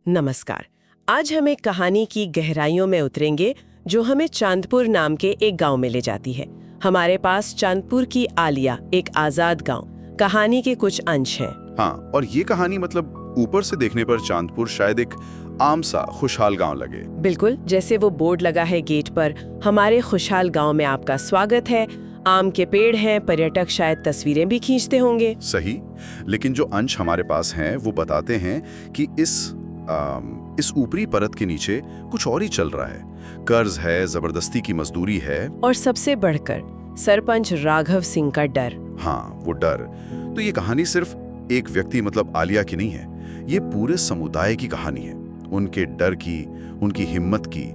नमस्कार। आज हम एक कहानी की गहराइयों में उतरेंगे जो हमें चांदपुर नाम के एक गांव में ले जाती है। हमारे पास चांदपुर की आलिया, एक आजाद गांव, कहानी के कुछ अंश हैं। हाँ, और ये कहानी मतलब ऊपर से देखने पर चांदपुर शायद एक आम सा खुशहाल गांव लगे। बिल्कुल, जैसे वो बोर्ड लगा है गेट पर, हमारे खुशहाल गांव में आपका स्वागत है, आम के पेड़ हैं, पर्यटक शायद तस्वीरें भी खींचते होंगे। सही, लेकिन जो अंश हमारे पास हैं वो बताते हैं कि इस ऊपरी परत के नीचे कुछ और ही चल रहा है। कर्ज है, जबरदस्ती की मजदूरी है, और सबसे बढ़कर सरपंच राघव सिंह का डर। हाँ, वो डर। तो ये कहानी सिर्फ एक व्यक्ति मतलब आलिया की नहीं है, ये पूरे समुदाय की कहानी है, उनके डर की, उनकी हिम्मत की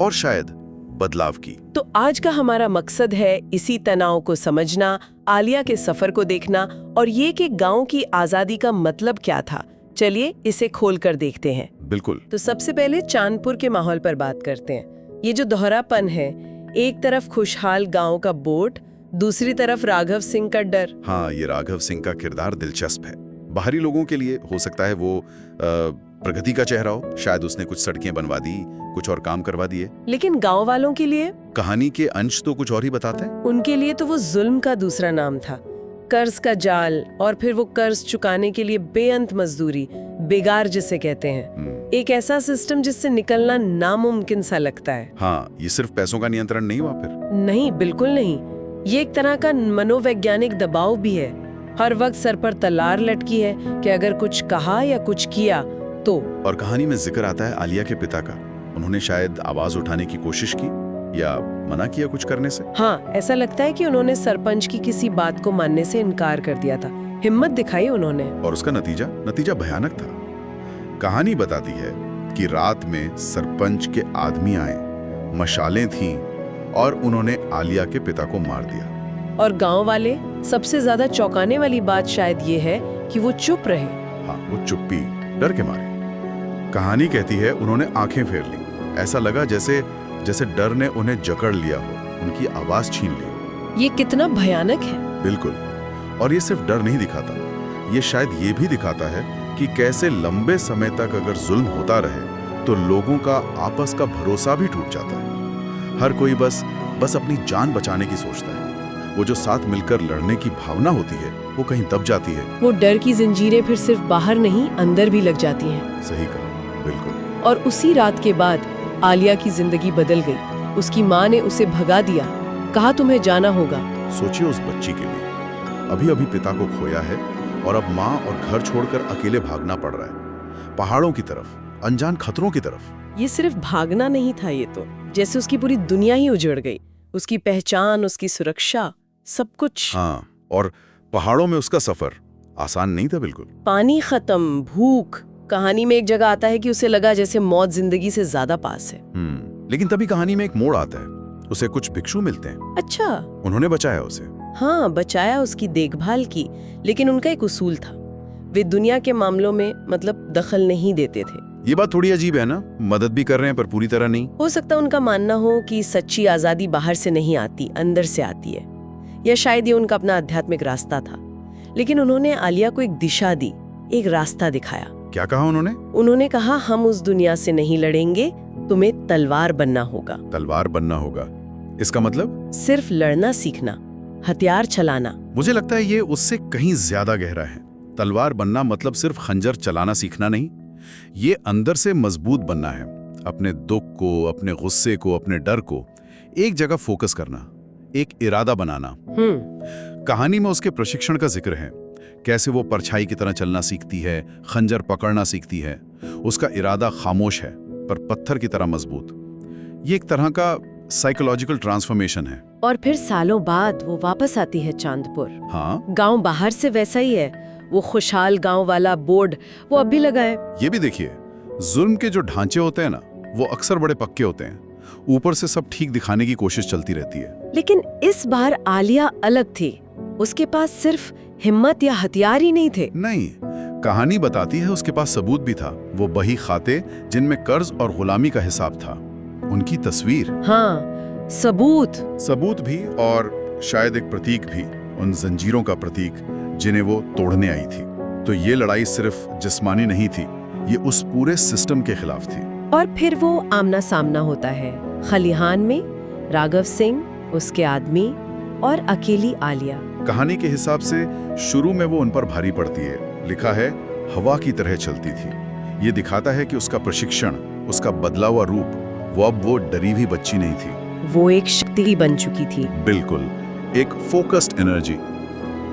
और शायद बदलाव की। तो आज का हमारा मकसद है इसी तनाव को समझना, आलिया के सफर को देखना और ये कि गांव की आजादी का मतलब क्या था। चलिए इसे खोल कर देखते हैं। बिल्कुल। तो सबसे पहले चांदपुर के माहौल पर बात करते हैं। ये जो दोहरापन है, एक तरफ खुशहाल गांव का बोर्ड, दूसरी तरफ राघव सिंह का डर। हाँ, ये राघव सिंह का किरदार दिलचस्प है। बाहरी लोगों के लिए हो सकता है वो प्रगति का चेहरा हो, शायद उसने कुछ सड़कें बनवा दी, कुछ और काम करवा दिए। लेकिन गांव वालों के लिए कहानी के अंश तो कुछ और ही बताते हैं। उनके लिए तो वो जुल्म का दूसरा नाम था, कर्ज का जाल, और फिर वो कर्ज चुकाने के लिए बेअंत मजदूरी, बेगार जिसे कहते हैं। एक ऐसा सिस्टम जिससे निकलना नामुमकिन सा लगता है। हाँ, ये सिर्फ पैसों का नियंत्रण नहीं हुआ फिर? नहीं, बिल्कुल नहीं। ये एक तरह का मनोवैज्ञानिक दबाव भी है। हर वक्त सर पर तलवार लटकी है कि अगर कुछ कहा या कुछ किया तो। और कहानी में जिक्र आता है आलिया के पिता का। उन्होंने शायद आवाज उठाने की कोशिश की या मना किया कुछ करने से। हाँ, ऐसा लगता है कि उन्होंने सरपंच की किसी बात को मानने से इनकार कर दिया था। हिम्मत दिखाई उन्होंने। और उसका नतीजा भयानक था। कहानी बताती है कि रात में सरपंच के आदमी आए, मशालें थीं और उन्होंने आलिया के पिता को मार दिया। और गांव वाले, सबसे ज्यादा चौंकाने वाली बात शायद ये है कि वो चुप रहे। हाँ, वो चुप्पी, डर के मारे। कहानी कहती है उन्होंने आंखें फेर ली। ऐसा लगा जैसे डर ने उन्हें जकड़ लिया हो, उनकी आवाज छीन ली। ये कितना भयानक है। बिल्कुल। और ये सिर्फ डर नहीं दिखाता, ये शायद ये भी दिखाता है कि कैसे लंबे समय तक अगर जुल्म होता रहे तो लोगों का आपस का भरोसा भी टूट जाता है। हर कोई बस अपनी जान बचाने की सोचता है। वो जो साथ मिलकर लड़ने की भावना होती है वो कहीं दब जाती है। वो डर की जंजीरें फिर सिर्फ बाहर नहीं, अंदर भी लग जाती हैं। सही कहा, बिल्कुल। और उसी रात के बाद आलिया की जिंदगी बदल गई। उसकी माँ ने उसे भगा दिया, कहा तुम्हें जाना होगा। सोचिए उस बच्ची के लिए, अभी पिता को खोया है और अब माँ और घर छोड़कर अकेले भागना पड़ रहा है, पहाड़ों की तरफ, अनजान खतरों की तरफ। ये सिर्फ भागना नहीं था, ये तो जैसे उसकी पूरी दुनिया ही उजड़ गई। उसकी पहचान, उसकी सुरक्षा, सब कुछ। हाँ, और पहाड़ों में उसका सफर आसान नहीं था बिल्कुल। पानी खत्म, भूख। कहानी में एक जगह आता है कि उसे लगा जैसे मौत जिंदगी से ज्यादा पास है। लेकिन तभी कहानी में एक मोड़ आता है, उसे कुछ भिक्षु मिलते हैं। अच्छा, उन्होंने बचाया उसे। हाँ, बचाया, उसकी देखभाल की। लेकिन उनका एक उसूल था, वे दुनिया के मामलों में मतलब दखल नहीं देते थे। ये बात थोड़ी अजीब है ना, मदद भी कर रहे हैं पर पूरी तरह नहीं। हो सकता उनका मानना हो कि सच्ची आजादी बाहर से नहीं आती, अंदर से आती है, या शायद ये उनका अपना आध्यात्मिक रास्ता था। लेकिन उन्होंने आलिया को एक दिशा दी, एक रास्ता दिखाया। क्या कहा उन्होंने? उन्होंने कहा, हम उस दुनिया से नहीं लड़ेंगे, तुम्हें तलवार बनना होगा। तलवार बनना होगा, इसका मतलब? सिर्फ लड़ना सीखना, हथियार चलाना। मुझे लगता है ये उससे कहीं ज्यादा गहरा है। तलवार बनना मतलब सिर्फ खंजर चलाना सीखना नहीं, ये अंदर से मजबूत बनना है। अपने दुख को, अपने गुस्से को, अपने डर को एक जगह फोकस करना, एक इरादा बनाना। कहानी में उसके प्रशिक्षण का जिक्र है, कैसे वो परछाई की तरह चलना सीखती है, खंजर पकड़ना सीखती है। उसका इरादा खामोश है पर पत्थर की तरह मजबूत। ये एक तरह का साइकोलॉजिकल ट्रांसफॉर्मेशन है। और फिर सालों बाद वो वापस आती है चांदपुर। हाँ, गांव बाहर से वैसा ही है, वो खुशहाल गांव वाला बोर्ड वो अब भी लगा है। ये भी देखिए, जुल्म के जो ढांचे होते हैं ना, वो अक्सर बड़े पक्के होते हैं। ऊपर से सब ठीक दिखाने की कोशिश चलती रहती है। लेकिन इस बार आलिया अलग थी। उसके पास सिर्फ हिम्मत या हथियार ही नहीं थे। नहीं, कहानी बताती है उसके पास सबूत भी था। वो बही खाते जिनमें कर्ज और गुलामी का हिसाब था, उनकी तस्वीर। हाँ, सबूत भी, और शायद एक प्रतीक भी, उन जंजीरों का प्रतीक जिन्हें वो तोड़ने आई थी। तो ये लड़ाई सिर्फ जिस्मानी नहीं थी, ये उस पूरे सिस्टम के खिलाफ थी। और फिर वो आमना सामना होता है खलिहान में, राघव सिंह, उसके आदमी और अकेली आलिया। कहानी के हिसाब से शुरू में वो उन पर भारी पड़ती है। लिखा है हवा की तरह चलती थी। ये दिखाता है कि उसका प्रशिक्षण, उसका बदला हुआ रूप, वो डरी हुई बच्ची नहीं थी। वो एक शक्ति ही बन चुकी थी। बिल्कुल, एक फोकस्ड एनर्जी।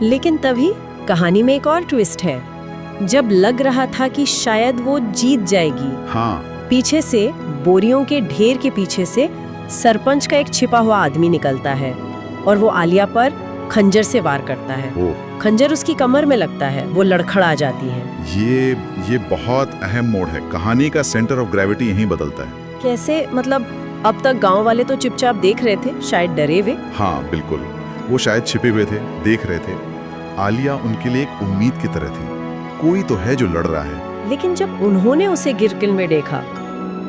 लेकिन तभी कहानी में एक और ट्विस्ट है। जब लग रहा था कि शायद वो जीत जाएगी, हाँ, पीछे से, बोरियों के ढेर के पीछे से सरपंच का एक छिपा हुआ आदमी निकलता है और वो आलिया पर खंजर से वार करता है। खंजर उसकी कमर में लगता है, वो लड़खड़ा जाती है। ये बहुत अहम मोड़ है। कहानी का सेंटर ऑफ ग्रेविटी यहीं बदलता है। कैसे? मतलब अब तक गांव वाले तो चुपचाप देख रहे थे, शायद डरे हुए। हाँ बिल्कुल, वो शायद छिपे हुए थे, देख रहे थे। आलिया उनके लिए एक उम्मीद की तरह थी, कोई तो है जो लड़ रहा है। लेकिन जब उन्होंने उसे गिरकिल में देखा,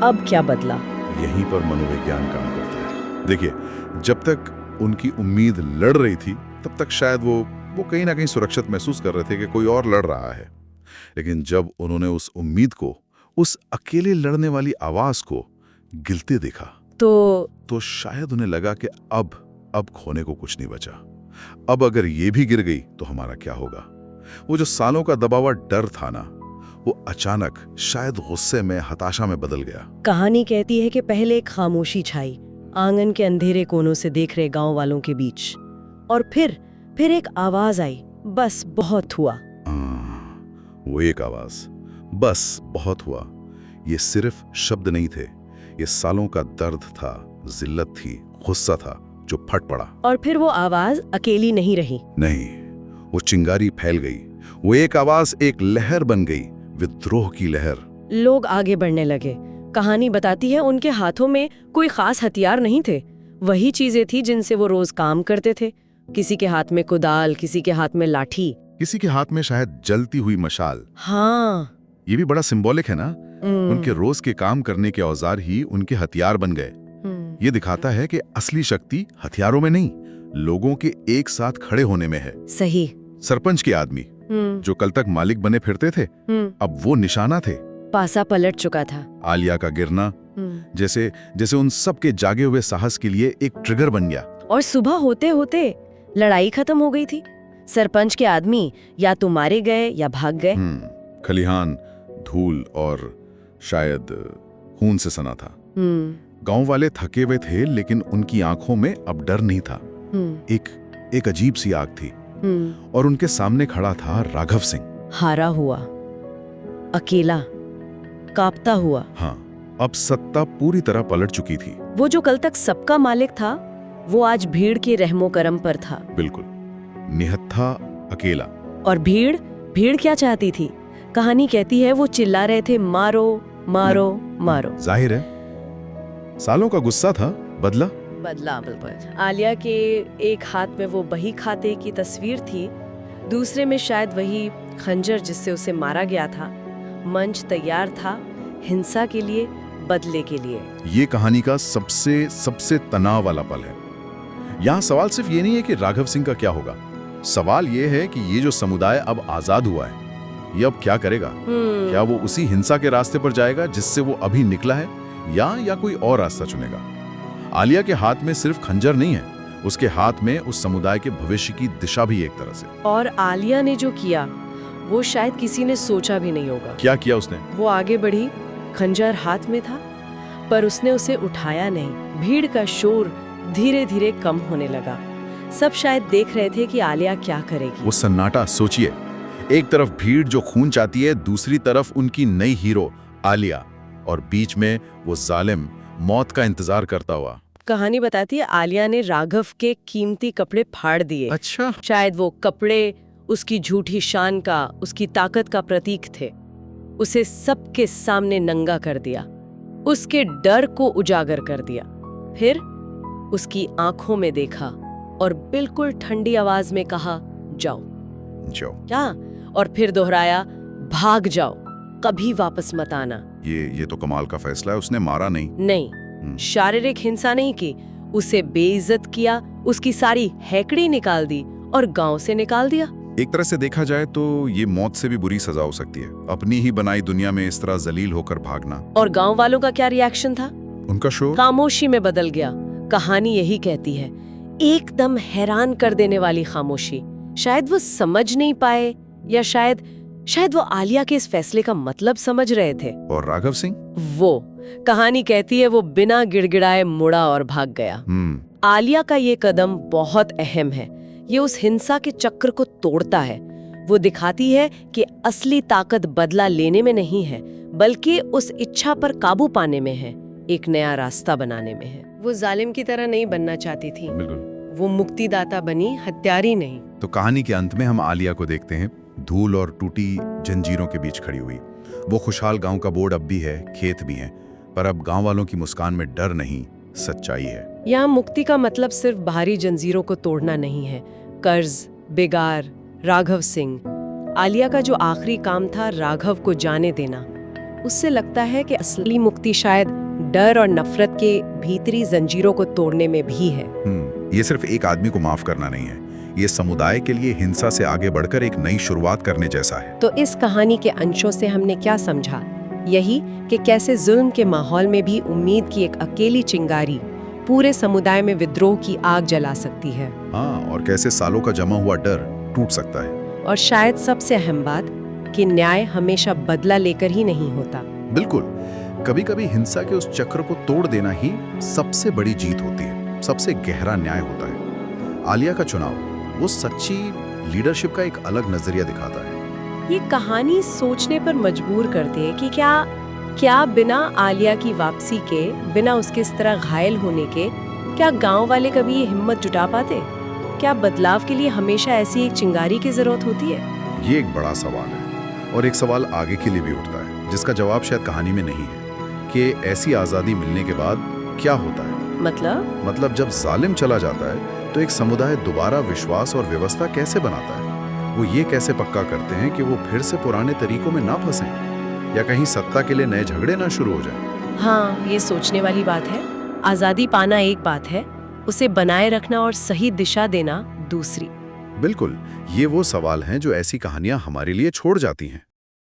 अब क्या बदला? यहीं पर मनोविज्ञान काम करता है। देखिए, जब तक उनकी उम्मीद लड़ रही थी, तब तक शायद वो कहीं ना कहीं सुरक्षित महसूस कर रहे थे कि कोई और लड़ रहा है। लेकिन जब उन्होंने उस उम्मीद को, उस अकेले लड़ने वाली आवाज को गिरते देखा, तो शायद उन्हें लगा कि अब खोने को कुछ नहीं बचा। अब अगर ये भी गिर गई तो हमारा क्या होगा? वो जो सालों का दबा हुआ डर था ना, वो अचानक शायद गुस्से में, हताशा में बदल गया। कहानी कहती है कि पहले एक खामोशी छाई आंगन के अंधेरे कोनों से देख रहे गांव वालों के बीच, और फिर एक आवाज आई, बस बहुत हुआ। वो एक आवाज, बस बहुत हुआ। ये सिर्फ शब्द नहीं थे, ये सालों का दर्द था, जिल्लत थी, गुस्सा था जो फट पड़ा। और फिर वो आवाज अकेली नहीं रही। नहीं, वो चिंगारी फैल गई। वो एक आवाज एक लहर बन गई, विद्रोह की लहर। लोग आगे बढ़ने लगे। कहानी बताती है उनके हाथों में कोई खास हथियार नहीं थे, वही चीजें थी जिनसे वो रोज काम करते थे। किसी के हाथ में कुदाल, किसी के हाथ में लाठी, किसी के हाथ में शायद जलती हुई मशाल। हाँ, ये भी बड़ा सिंबॉलिक है ना। उनके रोज के काम करने के औजार ही उनके हथियार बन गए। ये दिखाता है कि असली शक्ति हथियारों में नहीं, लोगों के एक साथ खड़े होने में है। सही। सरपंच के आदमी जो कल तक मालिक बने फिरते थे, अब वो निशाना थे। पासा पलट चुका था। आलिया का गिरना जैसे उन सब के जागे हुए साहस के लिए एक ट्रिगर बन गया। और सुबह होते होते लड़ाई खत्म हो गई थी। सरपंच के आदमी या तो मारे गए या भाग गए। खलिहान धूल और शायद खून से सना था। गांव वाले थके हुए थे, लेकिन उनकी आंखों में अब डर नहीं था। एक अजीब सी आग थी। और उनके सामने खड़ा था राघव सिंह, हारा हुआ, अकेला, कांपता हुआ। हाँ, अब सत्ता पूरी तरह पलट चुकी थी। वो जो कल तक सबका मालिक था, वो आज भीड़ के रहमो करम पर था। बिल्कुल, निहत्था, अकेला। और भीड़ क्या चाहती थी? कहानी कहती है वो चिल्ला रहे थे, मारो मारो मारो। जाहिर है, सालों का गुस्सा था, बदला। बिल्कुल। आलिया के एक हाथ में वो बही खाते की तस्वीर थी, दूसरे में शायद वही खंजर जिससे उसे मारा गया था। मंच तैयार था हिंसा के लिए, बदले के लिए। ये कहानी का सबसे तनाव वाला पल है। यहाँ सवाल सिर्फ ये नहीं है कि राघव सिंह का क्या होगा, सवाल ये है कि ये जो समुदाय अब आजाद हुआ है, ये अब क्या करेगा? क्या वो उसी हिंसा के रास्ते पर जाएगा जिससे वो अभी निकला है, या कोई और रास्ता चुनेगा? आलिया के हाथ में सिर्फ खंजर नहीं है, उसके हाथ में उस समुदाय के भविष्य की दिशा भी एक तरह से। और आलिया ने जो किया वो शायद किसी ने सोचा भी नहीं होगा। क्या किया उसने? वो आगे बढ़ी, खंजर हाथ में था, पर उसने उसे उठाया नहीं। भीड़ का शोर धीरे धीरे कम होने लगा। सब शायद देख रहे थे कि आलिया क्या करेगी। वो सन्नाटा, सोचिए, एक तरफ भीड़ जो खून चाहती है, दूसरी तरफ उनकी नई हीरो आलिया, और बीच में वो जालिम मौत का इंतजार करता हुआ। कहानी बताती है आलिया ने राघव के कीमती कपड़े फाड़ दिए। अच्छा। शायद वो कपड़े उसकी झूठी शान का, उसकी ताकत का प्रतीक थे। उसे सबके सामने नंगा कर दिया, उसके डर को उजागर कर दिया। फिर उसकी आंखों में देखा और बिल्कुल ठंडी आवाज में कहा, जाओ। क्या? और फिर दोहराया, भाग जाओ, कभी वापस मत आना। ये तो कमाल का फैसला है। उसने मारा नहीं, शारीरिक हिंसा नहीं की, उसे बेइज्जत किया, उसकी सारी हैकड़ी निकाल दी और गांव से निकाल दिया। एक तरह से देखा जाए तो ये मौत से भी बुरी सजा हो सकती है, अपनी ही बनाई दुनिया में इस तरह जलील होकर भागना। और गांव वालों का क्या रिएक्शन था? उनका शोर खामोशी में बदल गया। कहानी यही कहती है, एकदम हैरान कर देने वाली खामोशी। शायद वो समझ नहीं पाए, या शायद वो आलिया के इस फैसले का मतलब समझ रहे थे। और राघव सिंह? वो कहानी कहती है वो बिना गिड़गिड़ाए मुड़ा और भाग गया। आलिया का ये कदम बहुत अहम है। ये उस हिंसा के चक्र को तोड़ता है। वो दिखाती है कि असली ताकत बदला लेने में नहीं है, बल्कि उस इच्छा पर काबू पाने में है, एक नया रास्ता बनाने में है। वो जालिम की तरह नहीं बनना चाहती थी। बिल्कुल। वो मुक्तिदाता बनी, हत्यारी नहीं। तो कहानी के अंत में हम आलिया को देखते हैं, धूल और टूटी जंजीरों के बीच खड़ी हुई। वो खुशहाल गांव का बोर्ड अब भी है, खेत भी हैं, पर अब गांव वालों की मुस्कान में डर नहीं, सच्चाई है। यहाँ मुक्ति का मतलब सिर्फ बाहरी जंजीरों को तोड़ना नहीं है। कर्ज, बेगार, राघव सिंह, आलिया का जो आखिरी काम था राघव को जाने देना, उससे लगता है कि असली मुक्ति शायद डर और नफरत के भीतरी जंजीरों को तोड़ने में भी है। ये सिर्फ एक आदमी को माफ करना नहीं है, ये समुदाय के लिए हिंसा से आगे बढ़कर एक नई शुरुआत करने जैसा है। तो इस कहानी के अंशों से हमने क्या समझा? यही कि कैसे जुल्म के माहौल में भी उम्मीद की एक अकेली चिंगारी पूरे समुदाय में विद्रोह की आग जला सकती है। हाँ, और कैसे सालों का जमा हुआ डर टूट सकता है। और शायद सबसे अहम बात कि न्याय हमेशा बदला लेकर ही नहीं होता। बिल्कुल, कभी-कभी हिंसा के उस चक्र को तोड़ देना ही सबसे बड़ी जीत होती है, सबसे गहरा न्याय होता है। आलिया का चुनाव वो सच्ची लीडरशिप का एक अलग नजरिया दिखाता है। ये कहानी सोचने पर मजबूर करती है कि क्या बिना आलिया की वापसी के, बिना उसके इस तरह घायल होने के, क्या गांव वाले कभी ये हिम्मत जुटा पाते? क्या बदलाव के लिए हमेशा ऐसी एक चिंगारी की जरूरत होती है? ये एक बड़ा सवाल है, और एक सवाल आगे के लिए भी उठता है, जिसका जवाब शायद कहानी में नहीं है, कि ऐसी आजादी मिलने के बाद क्या होता है। मतलब जब जालिम चला जाता है तो एक समुदाय दोबारा विश्वास और व्यवस्था कैसे बनाता है? वो ये कैसे पक्का करते हैं कि वो फिर से पुराने तरीकों में ना फंसे, या कहीं सत्ता के लिए नए झगड़े ना शुरू हो जाएं? हाँ, ये सोचने वाली बात है। आजादी पाना एक बात है, उसे बनाए रखना और सही दिशा देना दूसरी। बिल्कुल, ये वो सवाल हैं जो ऐसी कहानियां हमारे लिए छोड़ जाती हैं।